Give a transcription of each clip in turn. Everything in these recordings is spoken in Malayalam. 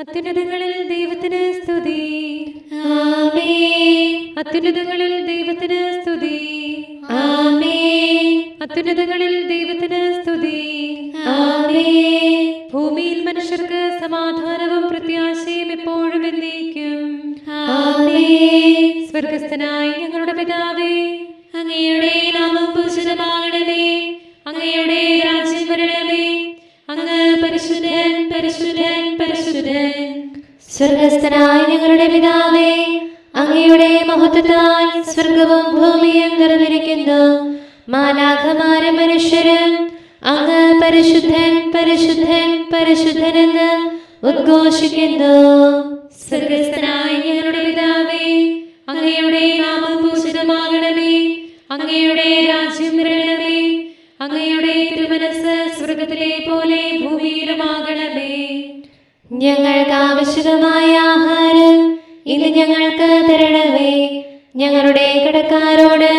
അത്യുന്നതങ്ങളിൽ ദൈവത്തിന് സ്തുതി. ആമേൻ. അത്യുന്നതങ്ങളിൽ ദൈവത്തിന് സ്തുതി. ആമേൻ. അത്യുന്നതങ്ങളിൽ ദൈവത്തിന് സ്തുതി. ആമേൻ. ഭൂമിയിൽ മനുഷ്യർക്ക് സമാധാനവും പ്രത്യാശയും എപ്പോഴും എന്നേക്കും. ആമേൻ. സ്വർഗസ്ഥനായ ഞങ്ങളുടെ പിതാവേ, അങ്ങയുടെ നാമം പൂജിതമാകണമേ. അങ്ങയുടെ രാജ്യം വരണമേ. അങ്ങ് പരിശുദ്ധൻ, പരിശുദ്ധൻ, പരിശുദ്ധൻ. സ്വർഗസ്ഥനായ ഞങ്ങളുടെ പിതാവേ, അങ്ങയുടെ മഹത്വത്താൽ സ്വർഗവും ഭൂമിയും നിറഞ്ഞിരിക്കുന്നു. മാലാഖമാരും മനുഷ്യരും അങ്ങ് പരിശുദ്ധൻ, പരിശുദ്ധൻ, പരിശുദ്ധനെന്ന് ഉദ്ഘോഷിക്കുന്നു. സ്വർഗസ്ഥനായ ഞങ്ങളുടെ പിതാവേ, അങ്ങയുടെ നാമം പൂജിതമാകണമേ. അങ്ങയുടെ രാജ്യം വരണമേ. അങ്ങയുടെ തിരുമനസ്സ് സ്വർഗത്തിലെ പോലെ ഭൂമിയിലുമാകണമേ. ഞങ്ങൾക്ക് ആവശ്യമായ ആഹാരം ഇന്ന് ഞങ്ങൾക്ക് തരണമേ. ഞങ്ങളുടെ കടക്കാരോട്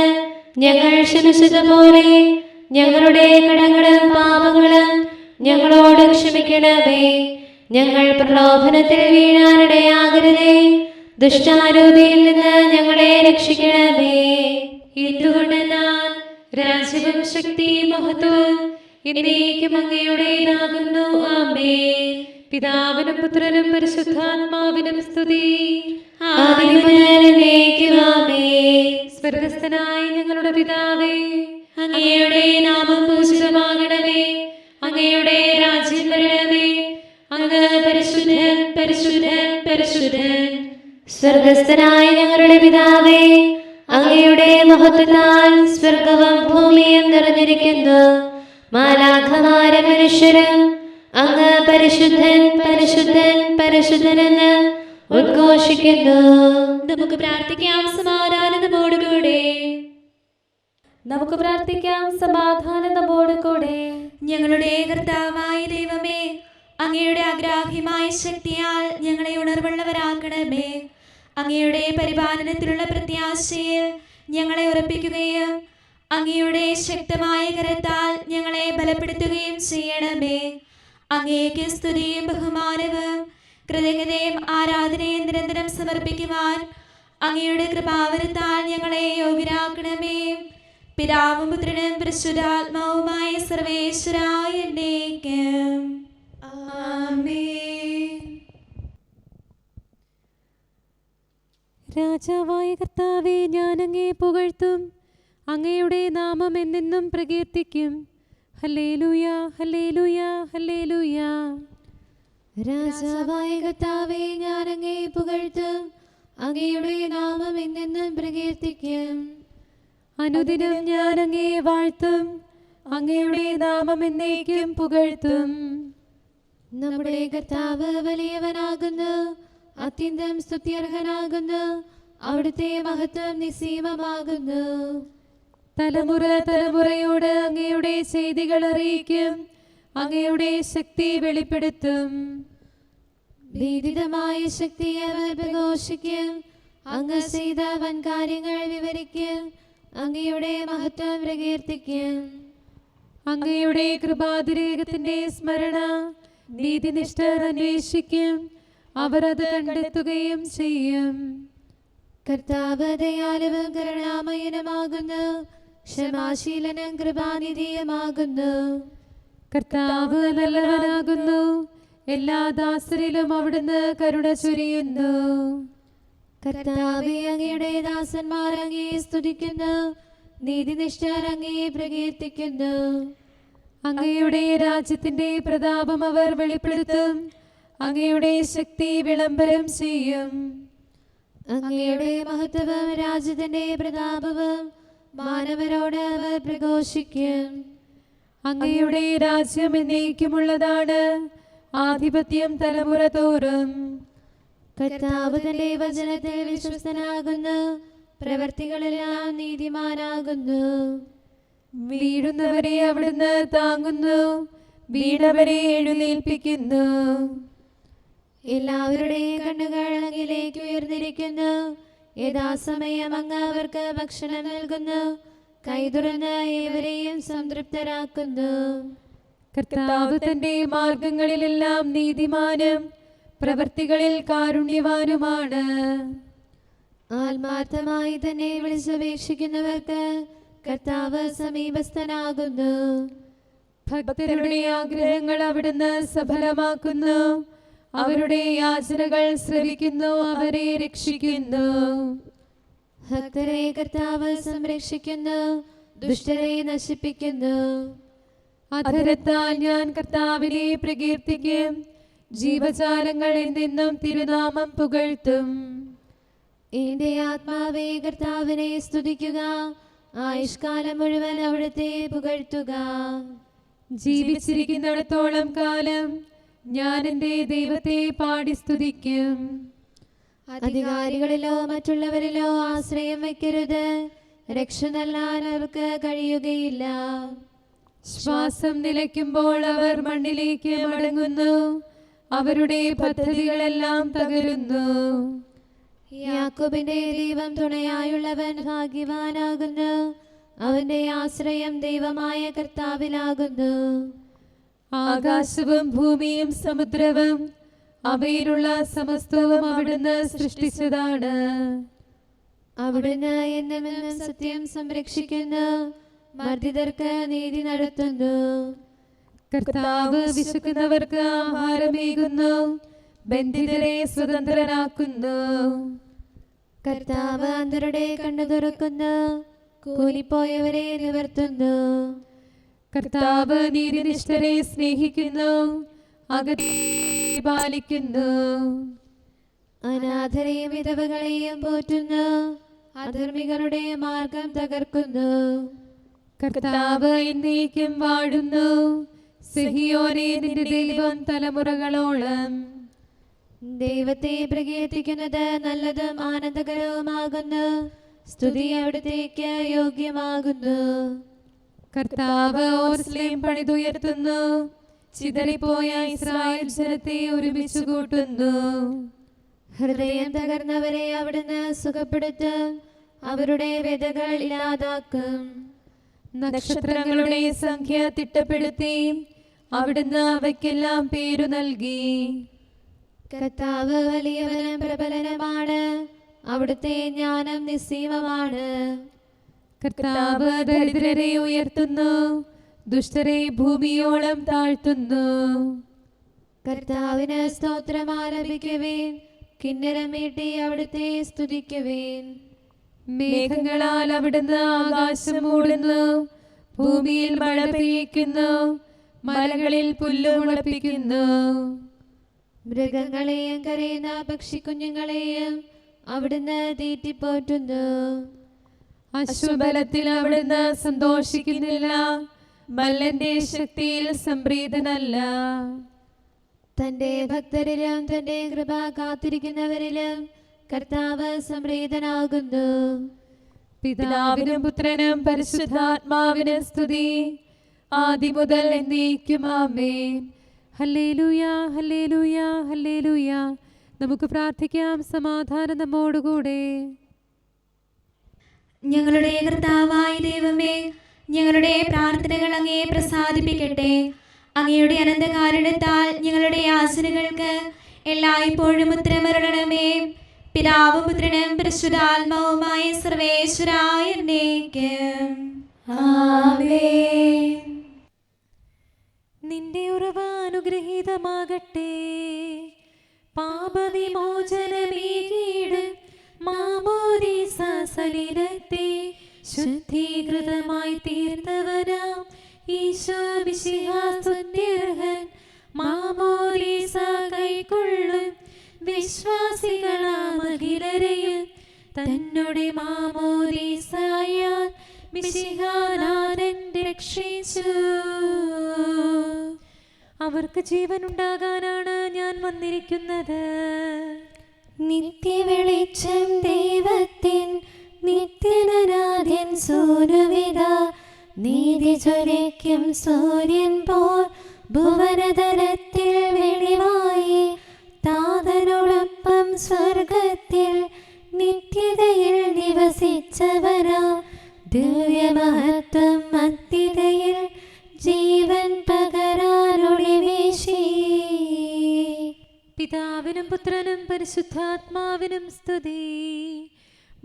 ഞങ്ങൾ ക്ഷമിച്ചതുപോലെ ഞങ്ങളുടെ കടങ്ങളും പാപങ്ങളും ഞങ്ങളോട് ക്ഷമിക്കണമേ. ഞങ്ങൾ പ്രലോഭനത്തിൽ വീഴാനിടയാകരുതേ. ദുഷ്ടാരൂപിയിൽ നിന്ന് ഞങ്ങളെ രക്ഷിക്കണമേ. എന്തുകൊണ്ടെന്നാൽ രാജ്യവും ശക്തിയും മഹത്വവും എന്നേക്കും അങ്ങയുടേതാകുന്നു. ആമേൻ. പിതാവിനും പുത്രനും പരിശുദ്ധാത്മാവിനും സ്തുതി. ആദിയും മുതൽ എന്നേക്കും ആമേൻ. സ്വർഗസ്ഥനായ ഞങ്ങളുടെ പിതാവേ, അങ്ങയുടെ നാമം പൂജിതമാകണമേ. അങ്ങയുടെ രാജ്യം വരണമേ. അങ്ങ് പരിശുദ്ധൻ, പരിശുദ്ധൻ, പരിശുദ്ധൻ. സ്വർഗസ്ഥനായ ഞങ്ങളുടെ പിതാവേ, അങ്ങയുടെ മഹത്വത്താൽ സ്വർഗവും ഭൂമിയും നിറഞ്ഞിരിക്കുന്നു. മാലാഖമാരും മനുഷ്യരും അങ്ങ് പരിശുദ്ധൻ, പരിശുദ്ധൻ, പരിശുദ്ധനെന്ന് ഉദ്ഘോഷിക്കുന്നു. നമുക്ക് പ്രാർത്ഥിക്കാം. സമാധാനം നമ്മോടുകൂടെ. നമുക്ക് പ്രാർത്ഥിക്കാം. സമാധാനം നമ്മോട് കൂടെ. ഞങ്ങളുടെ കർത്താവായ ദൈവമേ, അങ്ങയുടെ അഗ്രാഹ്യമായ ശക്തിയാൽ ഞങ്ങളെ ഉണർവുള്ളവരാക്കണമേ. അങ്ങയുടെ പരിപാലനത്തിലുള്ള പ്രത്യാശയിൽ ഞങ്ങളെ ഉറപ്പിക്കുകയും അങ്ങയുടെ ശക്തമായ കരത്താൽ ഞങ്ങളെ ബലപ്പെടുത്തുകയും ചെയ്യണമേ. അങ്ങേക്ക് സ്തുതിയും ബഹുമാനവും കൃതജ്ഞതയും ആരാധനയും നിരന്തരം സമർപ്പിക്കുവാൻ അങ്ങയുടെ കൃപാവരത്താൽ ഞങ്ങളെ യോഗ്യരാക്കണമേ. പിതാവും പുത്രനും പരിശുദ്ധാത്മാവുമായ സർവേശ്വരായ എന്നേക്കും. ആമേൻ. രാജാവായ കർത്താവേ, ഞാൻ അങ്ങയെ പുകഴ്ത്തും. അങ്ങയുടെ നാമം എന്നെന്നും പ്രകീർത്തിക്കും. ഹല്ലേലൂയ, ഹല്ലേലൂയ, ഹല്ലേലൂയ. രാജാവായ കർത്താവേ, ഞാൻ അങ്ങയെ പുകഴ്ത്തും. അങ്ങയുടെ നാമം എന്നെന്നും പ്രകീർത്തിക്കും. അനുദിനം ഞാൻ അങ്ങയെ വാഴ്ത്തും. അങ്ങയുടെ നാമം എന്നേക്കും പുകഴ്ത്തും. നമ്മുടെ കർത്താവ് വലിയവനാകുന്നു. അത്യന്തം സ്തുത്യർഹനാകുന്നു. അവിടുത്തെ മഹത്വം നിസ്സീമമാകുന്നു. തലമുറ തലമുറയോട് അങ്ങയുടെ ചെയ്തികൾ അറിയിക്കും. അങ്ങയുടെ ശക്തി വെളിപ്പെടുത്തും. ഭീതിതമായ ശക്തി അവർ പ്രഘോഷിക്കും. അങ്ങ് ചെയ്ത വൻകാര്യങ്ങൾ വിവരിക്കും. അങ്ങയുടെ മഹത്വം പ്രകീർത്തിക്കും. അങ്ങയുടെ കൃപാതിരേകത്തിന്റെ സ്മരണ നീതിനിഷ്ഠർ അന്വേഷിക്കും. അവർ അത് കണ്ടെത്തുകയും ചെയ്യും. കർത്താവ് ദയാലുവും കരുണാമയനുമാകുന്നു. ക്ഷമാശീലനും കൃപാനിധിയുമാകുന്നു. കർത്താവ് നല്ലവനാകുന്നു. എല്ലാ ദാസരിലും അവിടുന്ന് കരുണ ചൊരിയുന്നു. കർത്താവേ, അങ്ങയുടെ ദാസന്മാർ അങ്ങയെ സ്തുതിക്കുന്നു. നീതിനിഷ്ഠർ അങ്ങയെ പ്രകീർത്തിക്കുന്നു. അങ്ങയുടെ രാജ്യത്തിന്റെ പ്രതാപം അവർ വെളിപ്പെടുത്തും. അങ്ങയുടെ ശക്തി വിളംബരം ചെയ്യും. അങ്ങയുടെ മഹത്വവും രാജ്യത്തിന്റെ പ്രതാപവും മാനവരോട് അവർ പ്രഘോഷിക്കും. അങ്ങയുടെ രാജ്യം എന്നേക്കുമുള്ളതാണ്. ആധിപത്യം തലമുറ തോറും. കർത്താവ് തന്റെ വചനത്തിൽ വിശ്വസ്തനാകുന്നു. പ്രവർത്തികളെല്ലാം നീതിമാനാകുന്നു. വീഴുന്നവരെ അവിടുന്ന് താങ്ങുന്നു. വീണവരെ എഴുന്നേൽപ്പിക്കുന്നു. എല്ലാവരുടെയും കണ്ണുകൾ അങ്ങിലേക്ക് ഉയർന്നിരിക്കുന്നു. യഥാസമയം അങ്ങ് അവർക്ക് ഭക്ഷണം നൽകുന്നു. കൈതുറന്ന് ഏവരെയും സംതൃപ്തരാക്കുന്നു. കർത്താവ് തന്റെ മാർഗങ്ങളിലെല്ലാം നീതിമാനും പ്രവൃത്തികളിൽ കാരുണ്യവാനുമാണ്. ആത്മാർത്ഥമായി തന്നെ വിളിച്ചപേക്ഷിക്കുന്നവർക്ക് കർത്താവ് സമീപസ്ഥനാകുന്നു. ഭക്തരുടെ ആഗ്രഹങ്ങൾ അവിടുന്ന് സഫലമാക്കുന്നു. അവരുടെ യാചനകൾ ശ്രവിക്കുന്നു, അവരെ രക്ഷിക്കുന്നു. ഭക്തരെ കർത്താവ് സംരക്ഷിക്കുന്നു, ദുഷ്ടരെ നശിപ്പിക്കുന്നു. അധരത്താൽ ഞാൻ കർത്താവിനെ പ്രകീർത്തിക്കും. ജീവജാലങ്ങൾ എന്നെന്നും തിരുനാമം പുകഴ്ത്തും. എന്റെ ആത്മാവേ കർത്താവിനെ സ്തുതിക്കുക, ആയുഷ്കാലം മുഴുവൻ അവിടുത്തെ പുകഴ്ത്തുക. ജീവിച്ചിരിക്കുന്നിടത്തോളം കാലം ഞാൻ എൻ്റെ ദൈവത്തെ പാടി സ്തുതിക്കും. അധികാരികളിലോ മറ്റുള്ളവരിലോ ആശ്രയം വയ്ക്കരുത്, രക്ഷ നൽകാൻ അവർക്ക് കഴിയുകയില്ല. ശ്വാസം നിലയ്ക്കുമ്പോൾ അവർ മണ്ണിലേക്ക് മടങ്ങുന്നു, അവരുടെ പദ്ധതികളെല്ലാം തകരുന്നു. യാക്കോബിന്റെ ദൈവം തുണയായുള്ളവൻ ഭാഗ്യവാനാകുന്നു, അവന്റെ ആശ്രയം ദൈവമായ കർത്താവിലാകുന്നു. ആകാശവും ഭൂമിയും സമുദ്രവും അവയിലുള്ള സമസ്തവും അവിടുന്ന് സൃഷ്ടിച്ചതാണ്. അവിടുന്ന് എന്നുമെന്നും സത്യം സംരക്ഷിക്കുന്നു, മർദ്ദിതർക്ക് നീതി നടത്തുന്നു. കർത്താവ് വിശക്കുന്നവർക്ക് ആഹാരമേകുന്നു, ബന്ധിതരെ സ്വതന്ത്രരാക്കുന്നു. കർത്താവ് അന്ധരുടെ കണ്ണു തുറക്കുന്നു, കൂലിപ്പോയവരെ നിവർത്തുന്നു. കർത്താവ് നീതിനിഷ്ഠരെ സ്നേഹിക്കുന്നു, അകത്തെ പാലിക്കുന്നു. അനാഥരെയും വിധവകളെയും പോറ്റുന്നു, അധർമ്മികളുടെ മാർഗം തകർക്കുന്നു. കർത്താവ് എന്നേക്കും വാഴുന്നു, സിഹിയോനെ നിന്റെ ദൈവം തലമുറകളോളം. ദൈവത്തെ പ്രകീർത്തിക്കുന്നത് നല്ലതും ആനന്ദകരവുമാകുന്നു, സ്തുതി അവിടത്തേക്ക് യോഗ്യമാകുന്നു. കർത്താവ് ഓർസ്ലേം പണിതുയർത്തുന്നു, ചിതറിപ്പോയ ഇസ്രായേൽ ജനത്തെ ഒരുമിച്ച് കൂട്ടുന്നു. ഹൃദയം തകർന്നവരെ അവിടുന്ന് സുഖപ്പെടുത്തും, അവരുടെ വ്യതകൾ ഇല്ലാതാക്കും. നക്ഷത്രങ്ങളുടെ സംഖ്യ തിട്ടപ്പെടുത്തി അവിടുന്ന് അവയ്ക്കെല്ലാം പേരു നൽകി. കർത്താവ് വലിയവനും പ്രബലനുമാണ്, അവിടുത്തെ ജ്ഞാനം നിസ്സീമമാണ്. കർത്താവ് ദരിദ്രരെ ഉയർത്തുന്നു, ദുഷ്ടരെ ഭൂമിയോളം താഴ്ത്തുന്നു. കർത്താവിന് സ്തോത്രം ആലപിക്കുവേൻ, കിന്നരം മീട്ടി അവിടുത്തെ സ്തുതിക്കുവേൻ. മേഘങ്ങളാൽ അവിടുന്ന് ആകാശം മൂടുന്നു, ഭൂമിയിൽ മഴ പെയ്യിക്കുന്നു, മലകളിൽ പുല്ല് മുളപ്പിക്കുന്നു. മൃഗങ്ങളെയും കരയുന്ന പക്ഷിക്കുഞ്ഞുങ്ങളെയും അവിടുന്ന് തീറ്റിപ്പോറ്റുന്നു. അശ്വബലത്തിൽ അവിടുന്ന് സന്തോഷിക്കുന്നില്ല, മല്ലന്റെ ശക്തിയിൽ സംപ്രീതനല്ല. തന്റെ ഭക്തരിലും തന്റെ കൃപ കാത്തിരിക്കുന്നവരിലും കർത്താവ് സംപ്രീതനാകുന്നു. പിതാവിനും പുത്രനും പരിശുദ്ധാത്മാവിനും സ്തുതി, ആദി മുതൽ എന്നേക്കും ആമേൻ. ഹല്ലേലൂയ, ഹല്ലേലൂയ, ഹല്ലേലൂയ. നമുക്ക് പ്രാർത്ഥിക്കാം. സമാധാനം നമ്മോടുകൂടെ. ഞങ്ങളുടെ കർത്താവായ ദൈവമേ, ഞങ്ങളുടെ പ്രാർത്ഥനകൾ അങ്ങയെ പ്രസാദിപ്പിക്കട്ടെ. അങ്ങയുടെ അനന്തകാരുണ്യത്താൽ ഞങ്ങളുടെ യാചനകൾക്ക് എല്ലായ്പ്പോഴും ഉത്തരമരുളണമേ. പിതാവും പുത്രനും പരിശുദ്ധാത്മാവുമായ സർവേശ്വരായ എന്നേക്കും ആമേൻ. നിന്റെ ഉറവ അനുഗ്രഹീതമാകട്ടെ. പാപവിമോചനമേകീട് മാമോദീസ സലിലത്തെ ശുദ്ധീകൃതമായി തീർത്തവനാം ഈശോ മിശിഹാ സ്തുത്യർഹൻ. മാമോദീസ കൈക്കൊള്ളും വിശ്വാസികളാം അഖിലരെയും തന്നോടെ മാമോദീസയാൽ മിശിഹാനാഥൻ രക്ഷിച്ചു. അവർക്ക് ജീവനുണ്ടാകാനാണ് ഞാൻ വന്നിരിക്കുന്നത്. നിത്യവെളിച്ചം ദൈവത്തിൻ നിത്യനാഥൻ സൂര്യവിത നീതി ജ്വലിക്കും സൂര്യൻ പോൽ ഭുവനതലത്തിൽ വെളിവായി താതനോടൊപ്പം സ്വർഗത്തിൽ നിത്യതയിൽ നിവസിച്ചവരാ ദിവ്യമഹത്വം മധ്യതയിൽ ജീവൻ പകരാനൊളി വീശി. പിതാവിനും പുത്രനും പരിശുദ്ധാത്മാവിനും സ്തുതി.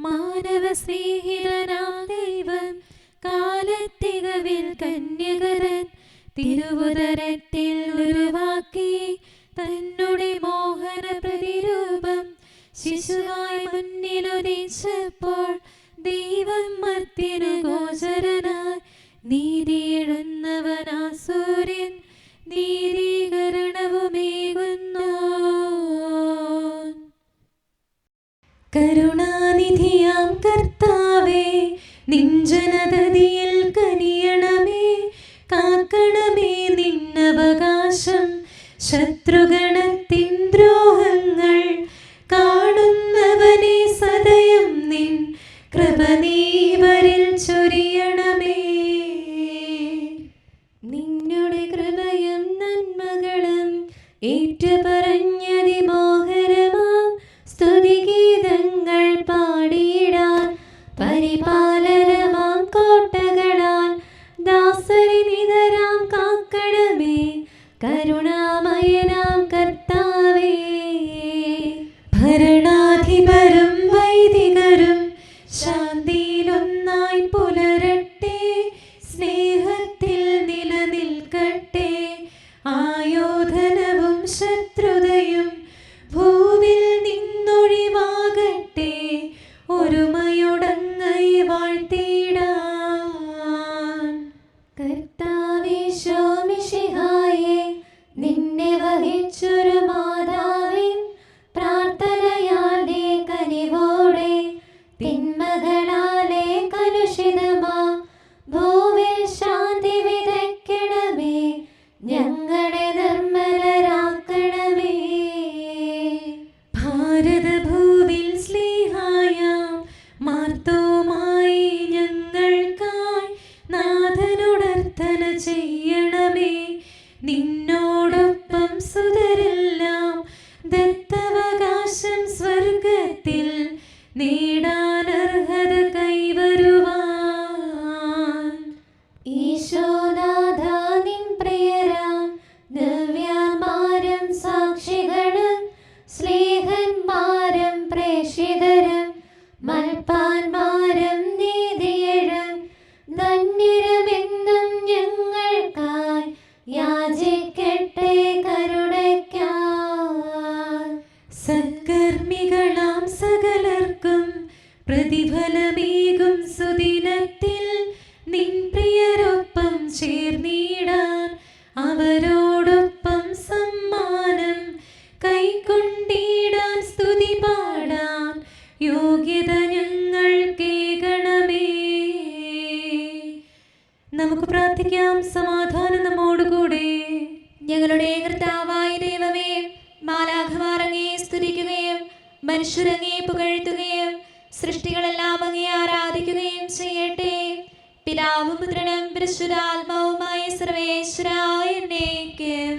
മാനവ സ്നേഹിതനാം ദൈവം കാലത്തികവിൽ കന്യകരൻ തിരുവുദരത്തിൽ ഉരുവാക്കി തന്നുടെ മോഹന പ്രതിരൂപം ശിശുവായി മുന്നിലുദിച്ചപ്പോൾ ദൈവം മർത്യനു ഗോചരനായി നീതിയെഴുന്നവനാ സൂര്യൻ നീതീകരണവുമേകുന്നു. കരുണാനിധിയാം കർത്താവേ, നിൻ ജനതതിയിൽ കനിയണമേ, കാക്കണമേ നിന്നവകാശം. ശത്രുഗണത്തിൻ ദ്രോഹങ്ങൾ കാണുന്നവനെ സദയം നിൻ കൃപ നീവരിൽ ചൊരിയണമേ. നിന്നുടെ കൃപയും നന്മകളും ഏറ്റുപറഞ്ഞതിമോഹരമാം സ്തുതിഗീതങ്ങൾ പാടിയിടാൻ പരിപാലനമാം കോട്ടകളാൽ ദാസരി നിതരാം കാക്കണമേ കരുണാമയനാം കർത്താവേ. ഭരണാധിപരും വൈദികരും ശാന്തിയിലൊന്നായി പുലരട്ടെ, സ്നേഹത്തിൽ നിലനിൽക്കട്ടെ. ആയോധനവും ശത്രുതയും ഭൂവിൽ നിന്നൊഴിവാകട്ടെ, ഒരുമയുടങ്ങൈ വാഴ്ത്തിടാൻ. കർത്താവേ ശോമിശിഹായേ, നിന്നെ വഹിച്ചൊരു മാതാവിൻ പ്രാർത്ഥനയാലെ കനിവോടെ തിന്മകളാലെ കലുഷിതമാ ഭൂവിൽ ശാന്തി വിതയ്ക്കണമേ, ഞങ്ങളെ നിർമ്മലരാക്കണമേ. ഭാരതഭൂവിൽ സ്ലീഹായാം മാർത്തോമായി ഞങ്ങൾക്കായി നാഥനുടർത്തന ചെയ്യണമേ. നിന്നോടൊപ്പം സുതരെല്ലാം ദത്തവകാശം സ്വർഗത്തിൽ നേടാനർഹത കൈവരുവാൻ. ഈശോനാഥ നിൻ പ്രിയരാം ദിവ്യന്മാരും സാക്ഷികളും സ്നേഹന്മാരും പ്രേക്ഷിതരും മൽപ്പാന്മാരും നീതിയഴും ധന്യരുമെന്നും ഞങ്ങൾക്കായി യാചിക്കട്ടെ കരുണയ്ക്കായി. സത്കർമ്മികളാം സകലർക്കും പ്രതിഫലമേകും സുദിനത്തിൽ നിൻ പ്രിയരൊപ്പം ചേർന്നിടാൻ അവരോടൊപ്പം സമ്മാനം കൈക്കൊണ്ടിടാൻ സ്തുതി പാടാൻ യോഗ്യത ഞങ്ങൾക്കേകണമേ. നമുക്ക് പ്രാർത്ഥിക്കാം. സമാധാനം നമ്മോടുകൂടെ. ഞങ്ങളുടെ കർത്താവായ ദൈവമേ, മാലാഖമാർ അങ്ങയെ സ്തുതിക്കുകയും മനുഷ്യരങ്ങയെ പുകഴ്ത്തുകയും സൃഷ്ടികളെല്ലാം അങ്ങയെ ആരാധിക്കുകയും ചെയ്യട്ടെ. പിതാവും പുത്രനും പരിശുദ്ധാത്മാവുമായ സർവേശ്വരായ എന്നേക്കും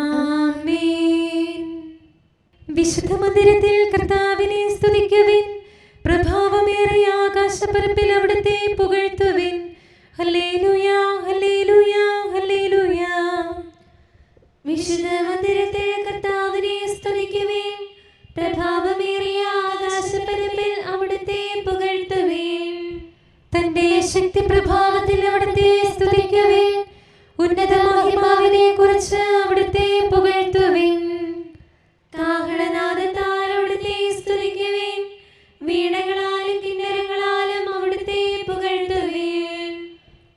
ആമേൻ. വിശുദ്ധ മന്ദിരത്തിൽ കർത്താവിനെ സ്തുതിക്കുവിൻ, പ്രഭാവമേറിയ ആകാശപ്പരപ്പിൽ അവിടുത്തെ പുകഴ്ത്തുവിൻ. ഹല്ലേലൂയ, ഹല്ലേലൂയ, ഹല്ലേലൂയ. വിശുദ്ധ മന്ദിരത്തിൽ കർത്താവിനെ സ്തുതിക്കുവിൻ, പ്രഭാവമേറിയ ആകാശപ്പരപ്പിൽ അവിടുത്തെ പുകഴ്ത്തുവിൻ. തന്റെ ശക്തി പ്രഭാവത്തിൽ അവിടുത്തെ സ്തുതിക്കുവിൻ, ഉന്നത മഹിമാവിനെ കുറിച്ച് അവിടുത്തെ പുകഴ്ത്തുവിൻ. കാഹളനാദത്താൽ അവിടുത്തെ സ്തുതിക്കുവിൻ, വീണകളാലും കിന്നരങ്ങളാലും അവിടുത്തെ പുകഴ്ത്തുവിൻ.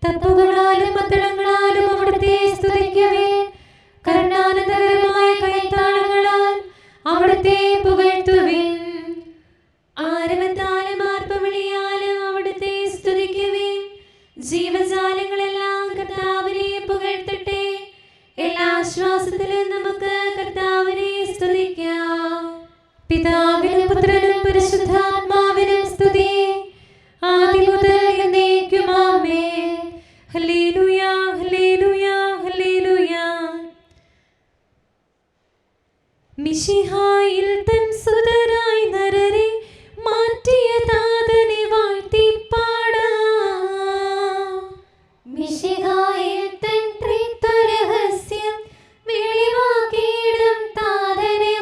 തപ്പുകളാലും മദ്ദളങ്ങളാലും അവിടുത്തെ സ്തുതിക്കുവിൻ, കരുണാനന്ദകരമായ കൈത്താളങ്ങളാൽ അവിടുത്തെ പുകഴ്ത്തുവിൻ. ആരവത്താലും ആർപ്പവിളിയാലും അവിടുത്തെ സ്തുതിക്കുവിൻ. ജീവജാലങ്ങളെല്ലാം കർത്താവിനെ പുകഴ്ത്തട്ടെ. എല്ലാ ശ്വാസത്തിലും നമുക്ക് കർത്താവിനെ സ്തുതിക്കാം. പിതാവിനും പുത്രനും പരിശുദ്ധാത്മാവിനും സ്തുതി, ആദി മുതൽ എന്നേക്കും ആമേൻ. ഹല്ലേലൂയ, ഹല്ലേലൂയ, ഹല്ലേലൂയ. മിശിഹായിൽ തൻ സുതരായി നരരെ മാറ്റിയ താതനെ വാഴ്ത്തി പാടാം. മിശിഹായിൽ തൻ ത്രിത്വരഹസ്യം വെളിവാക്കിയിടും താതനെ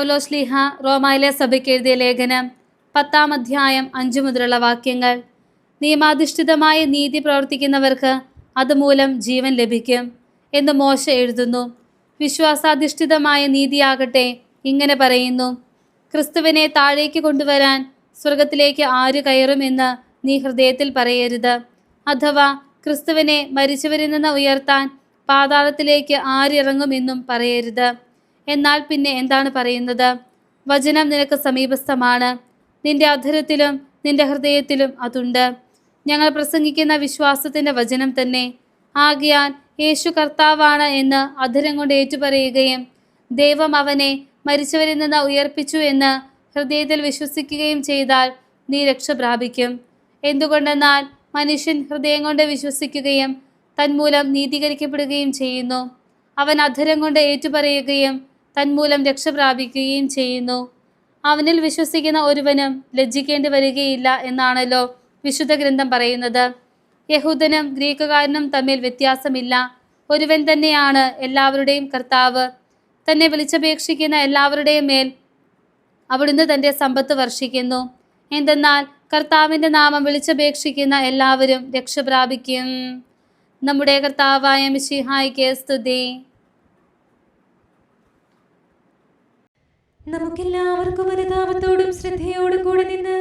പൗലോസ്ലീഹ റോമായിലെ സഭയ്ക്ക് എഴുതിയ ലേഖനം 10-ാം അധ്യായം 5 മുതലുള്ള വാക്യങ്ങൾ. നിയമാധിഷ്ഠിതമായ നീതി പ്രവർത്തിക്കുന്നവർക്ക് അതുമൂലം ജീവൻ ലഭിക്കും എന്ന് മോശ എഴുതുന്നു. വിശ്വാസാധിഷ്ഠിതമായ നീതിയാകട്ടെ ഇങ്ങനെ പറയുന്നു: ക്രിസ്തുവിനെ താഴേക്ക് കൊണ്ടുവരാൻ സ്വർഗത്തിലേക്ക് ആര് കയറുമെന്ന് നീ ഹൃദയത്തിൽ പറയരുത്. അഥവാ ക്രിസ്തുവിനെ മരിച്ചവരിൽ നിന്ന് ഉയർത്താൻ പാതാളത്തിലേക്ക് ആരിറങ്ങുമെന്നും പറയരുത്. എന്നാൽ പിന്നെ എന്താണ് പറയുന്നത്? വചനം നിനക്ക് സമീപസ്ഥമാണ്, നിന്റെ അധരത്തിലും നിന്റെ ഹൃദയത്തിലും അതുണ്ട്. ഞങ്ങൾ പ്രസംഗിക്കുന്ന വിശ്വാസത്തിൻ്റെ വചനം തന്നെ. ആകയാൽ യേശു കർത്താവാണ് എന്ന് അധരം കൊണ്ട് ഏറ്റുപറയുകയും ദൈവം അവനെ മരിച്ചവരിൽ നിന്ന് ഉയർപ്പിച്ചു എന്ന് ഹൃദയത്തിൽ വിശ്വസിക്കുകയും ചെയ്താൽ നീ രക്ഷ പ്രാപിക്കും. എന്തുകൊണ്ടെന്നാൽ മനുഷ്യൻ ഹൃദയം കൊണ്ട് വിശ്വസിക്കുകയും തന്മൂലം നീതീകരിക്കപ്പെടുകയും ചെയ്യുന്നു. അവൻ അധരം കൊണ്ട് ഏറ്റുപറയുകയും തന്മൂലം രക്ഷ പ്രാപിക്കുകയും ചെയ്യുന്നു. അവനിൽ വിശ്വസിക്കുന്ന ഒരുവനും ലജ്ജിക്കേണ്ടി വരികയില്ല എന്നാണല്ലോ വിശുദ്ധ ഗ്രന്ഥം പറയുന്നത്. യഹൂദനും ഗ്രീക്കുകാരനും തമ്മിൽ വ്യത്യാസമില്ല, ഒരുവൻ തന്നെയാണ് എല്ലാവരുടെയും കർത്താവ്. തന്നെ വിളിച്ചപേക്ഷിക്കുന്ന എല്ലാവരുടെയും മേൽ അവിടുന്ന് തൻ്റെ സമ്പത്ത് വർഷിക്കുന്നു. എന്തെന്നാൽ കർത്താവിൻ്റെ നാമം വിളിച്ചപേക്ഷിക്കുന്ന എല്ലാവരും രക്ഷ പ്രാപിക്കും. നമ്മുടെ കർത്താവായ മിശിഹായ്ക്ക് സ്തുതി. നമുക്കെല്ലാവർക്കും അനുതാപത്തോടും ശ്രദ്ധയോടും കൂടെ നിന്ന്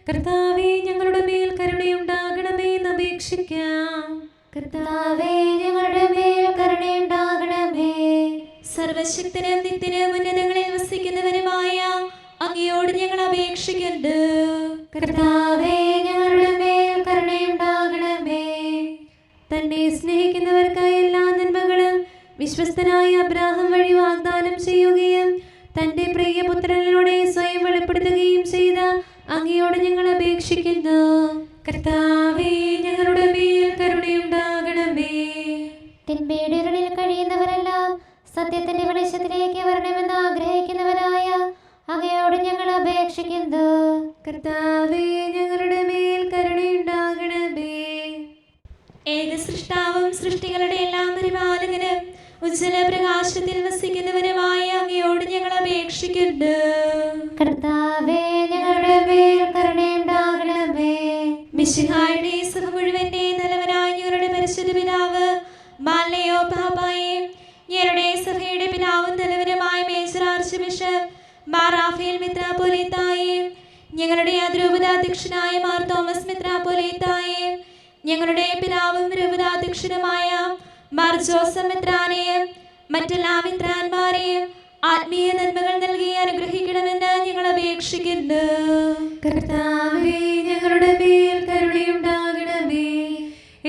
കർത്താവേ ഞങ്ങളുടെ മേൽ കരുണയുണ്ടാകണമേ എന്ന് അപേക്ഷിക്കാം. കർത്താവേ ഞങ്ങളുടെ മേൽ കരുണയുണ്ടാകണമേ. സർവശക്തനും നിത്യനും ഉന്നതങ്ങളിൽ വസിക്കുന്നവനുമായ അങ്ങയോട് ഞങ്ങൾ അപേക്ഷിക്കുന്നു. കർത്താവേ ഞങ്ങളുടെ മേൽ കരുണയുണ്ടാകണമേ. തന്നെ സ്നേഹിക്കുന്നവർക്കായി എല്ലാ നന്മകളും വിശ്വസ്തനായ അബ്രാഹാം വഴി വാഗ്ദാനം ചെയ്യുകയും തൻ്റെ പ്രിയപുത്രനിലൂടെ സ്വയം വെളിപ്പെടുത്തുകയും ചെയ്ത അങ്ങയോട് ഞങ്ങൾ അപേക്ഷിക്കുന്നു. കർത്താവേ ഞങ്ങളുടെ മേൽ കരുണയുണ്ടാകണമേ. തിന്മയുടെ ഇരുളിൽ കഴിയുന്നവരെല്ലാം സത്യത്തിന്റെ വെളിച്ചത്തിലേക്ക് വരണമെന്ന് ആഗ്രഹിക്കുന്നവരായ അങ്ങയോട് ഞങ്ങൾ അപേക്ഷിക്കുന്നു. കർത്താവേ ഞങ്ങളുടെ മേൽ കരുണയുണ്ടാകണമേ. ഏക സൃഷ്ടാവും സൃഷ്ടികളുടെ എല്ലാം പരിപാലകനും ഉജ്ജ്വല പ്രകാശത്തിൽ വസിക്കുന്നവനുമായ അങ്ങയോട് ഞങ്ങൾ അപേക്ഷിക്കുന്നു. കർത്താവേ ഞങ്ങളുടെ മേൽ കരുണയുണ്ടാകണമേ. മിശിഹായുടെ സഭ മുഴുവന്റെ തലവനായ ഞങ്ങളുടെ പരിശുദ്ധ പിതാവ് മാലയോ പാപ്പായും ഞങ്ങളുടെ സഭയുടെ പിതാവും തലവനുമായ major archbishop Mar Raphael മെത്രാപ്പോലീത്തായും ഞങ്ങളുടെ അതിരൂപതാധ്യക്ഷനായ മാർ തോമസ് മെത്രാപ്പോലീത്തായും ഞങ്ങളുടെ പിതാവും രൂപതാധ്യക്ഷനുമായ മാർ ജോസഫ് മെത്രാനെയും മറ്റെല്ലാ മെത്രാന്മാരെയും ആത്മീയ നന്മകൾ നൽകി അനുഗ്രഹിക്കണമെന്ന് ഞങ്ങൾ അപേക്ഷിക്കുന്നു. കർത്താവേ ഞങ്ങളുടെ മേൽ കരുണയുണ്ടാകണമേ.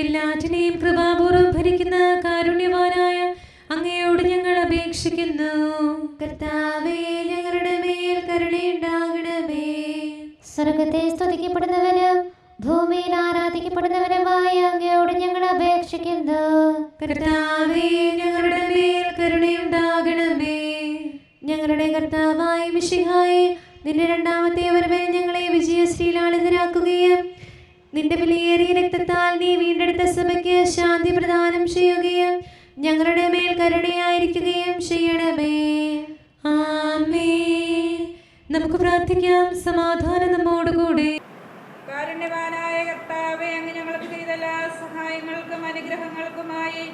എല്ലാറ്റിനെയും കൃപാപൂർവ്വം ഭരിക്കുന്ന കാരുണ്യവാനായ അങ്ങയോട് ഞങ്ങൾ അപേക്ഷിക്കുന്നു. കർത്താവേ ഞങ്ങളുടെ മേൽ കരുണയുണ്ടാകണമേ. സ്വർഗത്തെ സ്തുതിക്കപ്പെടുന്നവനും ഭൂമിയിൽ ആരാധിക്കപ്പെടുന്നവനുമായ അങ്ങയോട് ഞങ്ങൾ അപേക്ഷിക്കുന്നു. കർത്താവേ ഞങ്ങളുടെ മേൽ കരുണയുണ്ടാകണമേ. ഞങ്ങളുടെ കർത്താവായ മിശിഹായേ, നിന്റെ രണ്ടാമത്തെ വരവിൽ ഞങ്ങളെ വിജയശ്രീലാളിതരാക്കുകയും നിന്റെ വിലയേറിയ രക്തത്താൽ നീ വീണ്ടെടുത്ത സഭയ്ക്ക് ശാന്തി പ്രദാനം ചെയ്യുകയും ഞങ്ങളുടെ മേൽ കരുണയായിരിക്കുകയും ചെയ്യണമേ. ആമേൻ. നമുക്ക് പ്രാർത്ഥിക്കാം. സമാധാനം നമ്മോടുകൂടെ. കാരുണ്യവാനായ കർത്താവേ, അങ്ങ് ഞങ്ങൾക്ക് ചെയ്ത എല്ലാ സഹായങ്ങൾക്കും അനുഗ്രഹങ്ങൾക്കുമായി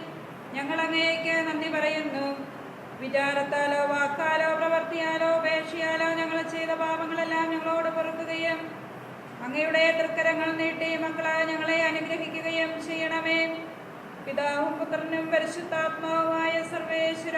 ഞങ്ങൾ അങ്ങേക്ക് നന്ദി പറയുന്നു. വിചാരത്താലോ വാക്കാലോ പ്രവർത്തിയാലോ ഉപേക്ഷയാലോ ഞങ്ങൾ ചെയ്ത പാപങ്ങളെല്ലാം ഞങ്ങളോട് പൊറുക്കുകയും അങ്ങയുടെ തൃക്കരങ്ങൾ നീട്ടി മക്കളായ ഞങ്ങളെ അനുഗ്രഹിക്കുകയും ചെയ്യണമേ. പിതാവും പുത്രനും പരിശുദ്ധാത്മാവുമായ സർവേശ്വര